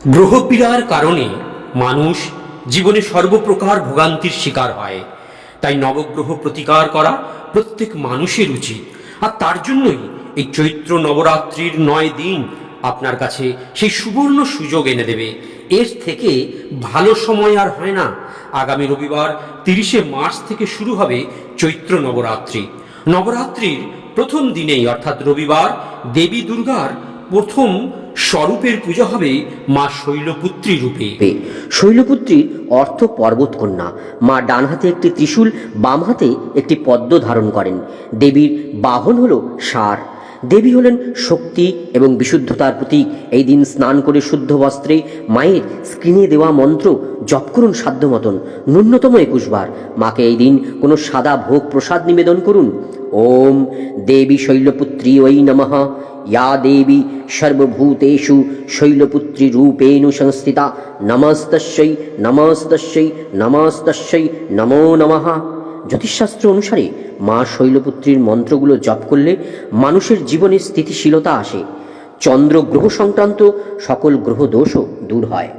গ্রহপীড়ার কারণে মানুষ জীবনে সর্বপ্রকার ভোগান্তির শিকার হয়। তাই নবগ্রহ প্রতিকার করা প্রত্যেক মানুষের উচিত। আর তার জন্যই এই চৈত্র নবরাত্রির 9 দিন আপনার কাছে সেই সুবর্ণ সুযোগ এনে দেবে। এর থেকে ভালো সময় আর হয় না। আগামী রবিবার 30শে মার্চ থেকে শুরু হবে চৈত্র নবরাত্রি। নবরাত্রির প্রথম দিনেই অর্থাৎ রবিবার দেবী দুর্গার প্রথম স্বরূপের পূজা হবে মা শৈলপুত্রী রূপে। শৈলপুত্রীর অর্থ পর্বতকন্যা। মা ডান হাতে একটি ত্রিশূল, বাম হাতে একটি পদ্ম ধারণ করেন। দেবীর বাহন হল ষাঁড়। দেবী হলেন শক্তি এবং বিশুদ্ধতার প্রতীক। এই দিন স্নান করে শুদ্ধ বস্ত্রে মায়ের স্ক্রিনে দেওয়া মন্ত্র জপ করুন সাধ্য মতন, ন্যূনতম 21 বার। মাকে এই দিন কোনো সাদা ভোগ প্রসাদ নিবেদন করুন। ওম দেবী শৈলপুত্রী ওই নমঃ। या देवी सर्वभूतेषु शैलपुत्री रूपेण संस्थिता नमस्तस्यै नमस्तस्यै नमस्तस्यै नमो नमः। জ্যোতিষশাস্ত্র অনুসারে মা শৈলপুত্রীর মন্ত্রগুলো জপ করলে মানুষের জীবনে স্থিতিশীলতা আসে। চন্দ্র গ্রহ সংক্রান্ত সকল গ্রহ দোষও দূর হয়।